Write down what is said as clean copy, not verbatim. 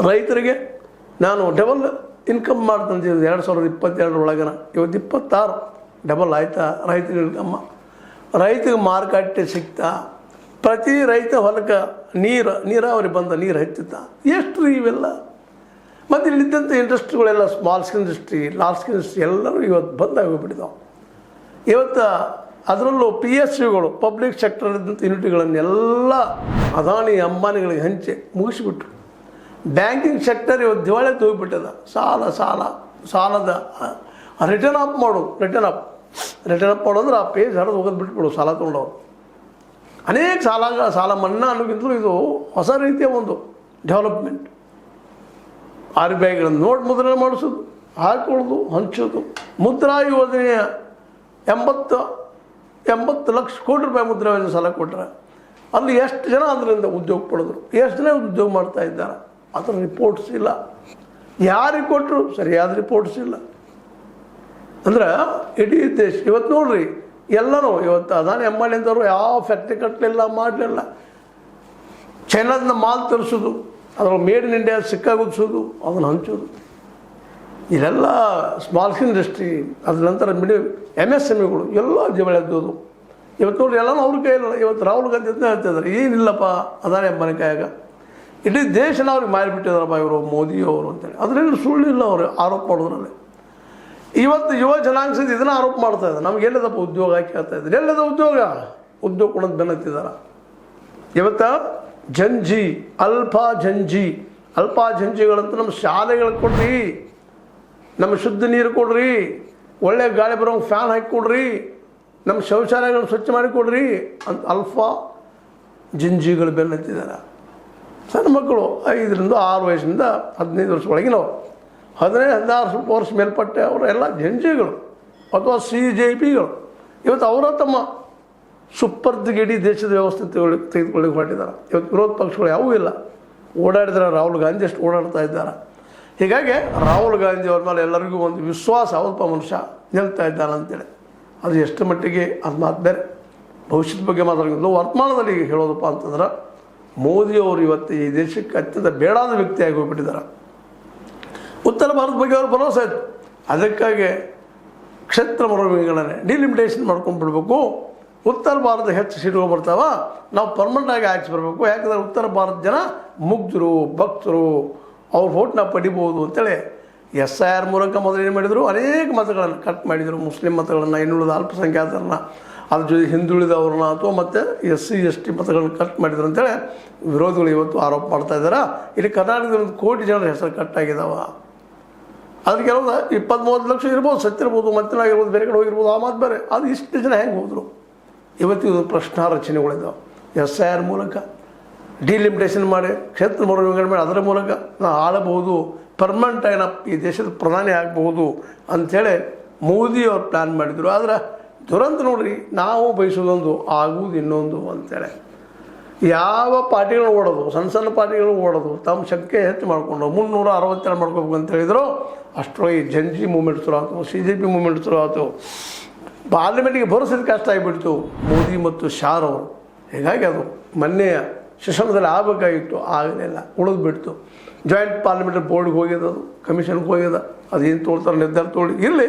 ರೈತರಿಗೆ ನಾನು double income ಮಾಡ್ತಂತಿದ್ದು 2022 ಒಳಗನ, ಇವತ್ತು 26 ಡಬಲ್ ಆಯ್ತಾ ರೈತರಿಗೆ ಇನ್ಕಮ್ಮ? ರೈತಗೆ ಮಾರುಕಟ್ಟೆ ಸಿಗ್ತಾ, ಪ್ರತಿ ರೈತ ಹೊಲಕ್ಕೆ ನೀರಾವರಿ ಬಂದ ನೀರು ಹತ್ತಿತ್ತ, ಎಷ್ಟು ಇವೆಲ್ಲ? ಮತ್ತು ಇಲ್ಲಿದ್ದಂಥ ಇಂಡಸ್ಟ್ರಿಗಳೆಲ್ಲ small scale industry, large scale industry ಎಲ್ಲರೂ ಇವತ್ತು ಬಂದಾಗೋಗ್ಬಿಟ್ಟಿದ್ದಾವೆ. ಇವತ್ತು ಅದರಲ್ಲೂ PSUಗಳು, ಪಬ್ಲಿಕ್ ಸೆಕ್ಟರ್ ಇದ್ದಂಥ ಯೂನಿಟ್ಗಳನ್ನೆಲ್ಲ ಅದಾನಿ ಅಂಬಾನಿಗಳಿಗೆ ಹಂಚಿ ಮುಗಿಸಿಬಿಟ್ರು. ಬ್ಯಾಂಕಿಂಗ್ ಸೆಕ್ಟರ್ ಇವತ್ತು ದಿವಾಳಿ ಹೋಗಿಬಿಟ್ಟದ. ಸಾಲದ ರಿಟರ್ನ್ ಅಪ್ ಮಾಡೋದು, ರಿಟರ್ನ್ ಅಪ್ ಮಾಡೋದ್ರೆ ಆ ಪೇಜ್ ಹರಿದು ಹೋಗೋದು ಬಿಟ್ಬಿಡು ಸಾಲ ತೊಗೊಂಡವ್ರು. ಅನೇಕ ಸಾಲ ಮನ್ನಾ ಅನ್ನೋಕ್ಕಿಂತಲೂ ಇದು ಹೊಸ ರೀತಿಯ ಒಂದು ಡೆವಲಪ್ಮೆಂಟ್. RBIಗಳನ್ನು ನೋಟ್ ಮುದ್ರಣೆ ಮಾಡಿಸೋದು, ಹಾಕೊಳ್ಳೋದು, ಹಂಚೋದು. ಮುದ್ರಾ ಯೋಜನೆಯ 80 ಲಕ್ಷ ಕೋಟಿ ರೂಪಾಯಿ ಮುದ್ರಾ ಯೋಜನೆ ಸಾಲ ಕೊಟ್ಟರೆ ಅಲ್ಲಿ ಎಷ್ಟು ಜನ ಅದರಿಂದ ಉದ್ಯೋಗ ಪಡೆದ್ರು, ಎಷ್ಟು ಜನ ಉದ್ಯೋಗ ಮಾಡ್ತಾ ಇದ್ದಾರೆ? ಅದರ ರಿಪೋರ್ಟ್ಸ್ ಇಲ್ಲ. ಯಾರಿಗೆ ಕೊಟ್ಟರು ಸರಿಯಾದ ರಿಪೋರ್ಟ್ಸ್ ಇಲ್ಲ. ಅಂದ್ರೆ ಇಡೀ ದೇಶ ಇವತ್ತು ನೋಡ್ರಿ, ಎಲ್ಲನೂ ಇವತ್ತು ಅದಾನಿ ಅಂಬಾನಿ ಅಂತವರು ಯಾವ ಫ್ಯಾಕ್ಟ್ರಿ ಕಟ್ಟಲಿಲ್ಲ, ಮಾಡಲಿಲ್ಲ. ಚೈನಾದಿಂದ ಮಾಲ್ ತರಿಸೋದು, ಅದ್ರಲ್ಲಿ ಮೇಡ್ ಇನ್ ಇಂಡಿಯಾ ಸಿಕ್ಕಾಗುದಿಸೋದು, ಅದನ್ನು ಹಂಚೋದು, ಇದೆಲ್ಲ ಸ್ಮಾಲ್ ಸ್ಕೇಲ್ ಇಂಡಸ್ಟ್ರಿ. ಅದ್ರ ನಂತರ MSMEಗಳು ಎಲ್ಲ ಜವಳೆದ್ದೋದು. ಇವತ್ತು ನೋಡ್ರಿ ಎಲ್ಲನೂ ಅವ್ರ ಕೈಯಲ್ಲ. ಇವತ್ತು ರಾಹುಲ್ ಗಾಂಧಿ ಅಂತ ಹೇಳ್ತಿದ್ದಾರೆ, ಏನಿಲ್ಲಪ್ಪ ಅದಾನಿ ಅಂಬಾನಿ ಕೈಯಾಗ, ಇಡೀ ದೇಶನ ಅವ್ರಿಗೆ ಮಾರಿಬಿಟ್ಟಿದಾರಪ್ಪ ಇವರು ಮೋದಿಯವರು ಅಂತೇಳಿ. ಅದರಲ್ಲಿ ಸುಳ್ಳಿಲ್ಲ ಅವರು ಆರೋಪ ಮಾಡೋದ್ರಲ್ಲಿ. ಇವತ್ತು ಯುವ ಜನಾಂಗದ ಇದನ್ನು ಆರೋಪ ಮಾಡ್ತಾ ಇದ್ದಾರೆ, ನಮ್ಗೆ ಎಲ್ಲದಪ್ಪ ಉದ್ಯೋಗ ಕೇಳ್ತಾ ಇದ್ದಾರೆ. ಎಲ್ಲದ ಉದ್ಯೋಗ ಕೊಡೋದು ಬೆನ್ನತ್ತಿದ್ದಾರೆ. ಇವತ್ತು ಜಂಜಿ ಅಲ್ಪ ಜಂಜಿಗಳಂತ ನಮ್ಮ ಶಾಲೆಗಳಿಗೆ ಕೊಡ್ರಿ, ನಮ್ಮ ಶುದ್ಧ ನೀರು ಕೊಡ್ರಿ, ಒಳ್ಳೆ ಗಾಳಿ ಬರೋ ಫ್ಯಾನ್ ಹಾಕಿ ಕೊಡ್ರಿ, ನಮ್ಮ ಶೌಚಾಲಯಗಳನ್ನ ಸ್ವಚ್ಛ ಮಾಡಿ ಕೊಡ್ರಿ ಅಂತ ಅಲ್ಫಾ ಜಂಜಿಗಳು ಬೆನ್ನತ್ತಿದ್ದಾರೆ. ಸಣ್ಣ ಮಕ್ಕಳು 5ರಿಂದ 6 ವಯಸ್ಸಿಂದ 15 ವರ್ಷ ಒಳಗಿನವರು, 15-16 ವರ್ಷ ಮೇಲ್ಪಟ್ಟೆ ಅವರು ಎಲ್ಲ ಜಂಜಿಗಳು ಅಥವಾ CJPಗಳು. ಇವತ್ತು ಅವರ ತಮ್ಮ ಸುಪ್ಪರ್ದಿಗೆ ಇಡೀ ದೇಶದ ವ್ಯವಸ್ಥೆ ತೆಗೆದುಕೊಳ್ಳಿಕ್ಕೆ ಹೊರಟಿದ್ದಾರೆ. ಇವತ್ತು ವಿರೋಧ ಪಕ್ಷಗಳು ಯಾವೂ ಇಲ್ಲ. ಓಡಾಡಿದ್ರೆ ರಾಹುಲ್ ಗಾಂಧಿ ಅಷ್ಟು ಓಡಾಡ್ತಾ ಇದ್ದಾರೆ. ಹೀಗಾಗಿ ರಾಹುಲ್ ಗಾಂಧಿ ಅವ್ರ ಮೇಲೆ ಎಲ್ಲರಿಗೂ ಒಂದು ವಿಶ್ವಾಸ, ಅವಲ್ಪ ಮನುಷ್ಯ ನಿಲ್ತಾ ಇದ್ದಾನೆ ಅಂತೇಳಿ. ಅದು ಎಷ್ಟು ಮಟ್ಟಿಗೆ ಅದು ಮಾತು ಬೇರೆ. ಭವಿಷ್ಯದ ಬಗ್ಗೆ ಮಾತಾಡೋದು ವರ್ತಮಾನದಲ್ಲಿ ಈಗ ಹೇಳೋದಪ್ಪ ಅಂತಂದ್ರೆ, ಮೋದಿಯವರು ಇವತ್ತು ಈ ದೇಶಕ್ಕೆ ಅತ್ಯಂತ ಬೇಡಾದ ವ್ಯಕ್ತಿಯಾಗಿ ಹೋಗ್ಬಿಟ್ಟಿದ್ದಾರೆ. ಉತ್ತರ ಭಾರತ ಬಗ್ಗೆ ಅವ್ರು ಭರವಸೆ ಆಯಿತು. ಅದಕ್ಕಾಗಿ ಕ್ಷೇತ್ರ ಮರುವಿಂಗಡಣೆ ಡಿಲಿಮಿಟೇಷನ್ ಮಾಡ್ಕೊಂಡು ಬಿಡಬೇಕು. ಉತ್ತರ ಭಾರತ ಹೆಚ್ಚು ಸೀಟುಗಳು ಬರ್ತಾವ, ನಾವು ಪರ್ಮನೆಂಟಾಗಿ ಆಯ್ಕೆ ಬರಬೇಕು. ಯಾಕಂದರೆ ಉತ್ತರ ಭಾರತ ಜನ ಮುಗ್ಧರು, ಭಕ್ತರು, ಅವ್ರ ವೋಟ್ನ ಪಡಿಬೋದು ಅಂತೇಳಿ SIR ಮೂಲಕ ಮೊದಲು ಏನು ಮಾಡಿದರು, ಅನೇಕ ಮತಗಳನ್ನು ಕಟ್ ಮಾಡಿದರು. ಮುಸ್ಲಿಂ ಮತಗಳನ್ನು, ಇನ್ನುಳಿದ ಅಲ್ಪಸಂಖ್ಯಾತರನ್ನ, ಅದ್ರ ಜೊತೆ ಹಿಂದುಳಿದವ್ರನ್ನ ಅಥವಾ ಮತ್ತು SC ST ಮತಗಳನ್ನು ಕಟ್ ಮಾಡಿದ್ರು ಅಂತೇಳಿ ವಿರೋಧಿಗಳು ಇವತ್ತು ಆರೋಪ ಮಾಡ್ತಾ ಇದ್ದಾರೆ. ಇಲ್ಲಿ ಕರ್ನಾಟಕದ 1 ಕೋಟಿ ಜನರ ಹೆಸರು ಕಟ್ಟಾಗಿದ್ದಾವ. ಅದ್ರ ಕೆಲವು 20-30 ಲಕ್ಷ ಇರ್ಬೋದು, ಸತ್ತಿರ್ಬೋದು, ಮತ್ತಿನಾಗಿರ್ಬೋದು, ಬೇರೆ ಕಡೆ ಹೋಗಿರ್ಬೋದು, ಆ ಮಾತು ಬೇರೆ. ಅದು ಇಷ್ಟು ಜನ ಹೆಂಗೆ ಹೋದರು? ಇವತ್ತಿದು ಪ್ರಶ್ನಾ ರಚನೆಗಳಿದ್ದಾವೆ. SIR ಮೂಲಕ ಡಿಲಿಮಿಟೇಷನ್ ಮಾಡಿ, ಕ್ಷೇತ್ರ ಮರುವಿಂಗಡಣೆ ಮಾಡಿ, ಅದರ ಮೂಲಕ ನಾವು ಆಳಬಹುದು, ಪರ್ಮನೆಂಟಾಗಿ ನಾವು ಈ ದೇಶದ ಪ್ರಧಾನಿ ಆಗಬಹುದು ಅಂಥೇಳಿ ಮೋದಿಯವ್ರು ಪ್ಲ್ಯಾನ್ ಮಾಡಿದರು. ಆದರೆ ದುರಂತ ನೋಡ್ರಿ, ನಾವು ಬಯಸೋದೊಂದು ಆಗುವುದು ಇನ್ನೊಂದು ಅಂತೇಳಿ ಯಾವ ಪಾರ್ಟಿಗಳು ಓಡೋದು, ಸಣ್ಣ ಪಾರ್ಟಿಗಳು ಓಡೋದು, ತಮ್ಮ ಶಕ್ತಿ ಹೆಚ್ಚು ಮಾಡಿಕೊಂಡು 362 ಮಾಡ್ಕೋಬೇಕು ಅಂತ ಹೇಳಿದ್ರು. ಅಷ್ಟರೊಳಗೆ ಜಂಜಿ ಮೂವ್ಮೆಂಟ್ ಶುರು ಆಯಿತು, CJP ಮೂವ್ಮೆಂಟ್ ಶುರು ಆಯಿತು. ಪಾರ್ಲಿಮೆಂಟಿಗೆ ಬರೋಸೋದು ಕಷ್ಟ ಆಗಿಬಿಡ್ತು ಮೋದಿ ಮತ್ತು ಶಾರ್ ಅವರು. ಹೀಗಾಗಿ ಅದು ಮೊನ್ನೆಯ ಸೆಷನ್ದಲ್ಲಿ ಆಗಬೇಕಾಗಿತ್ತು, ಆಗಲಿಲ್ಲ, ಉಳಿದು ಜಾಯಿಂಟ್ ಪಾರ್ಲಿಮೆಂಟರಿ ಬೋರ್ಡ್ಗೆ ಹೋಗ್ಯದ, ಅದು ಕಮಿಷನ್ಗೆ ಹೋಗ್ಯದ, ಅದೇನು ತೊಗೊಳ್ತಾರೆ ನಿರ್ಧಾರ ತೊಗೊಳ್ಳಿ ಇರಲಿ.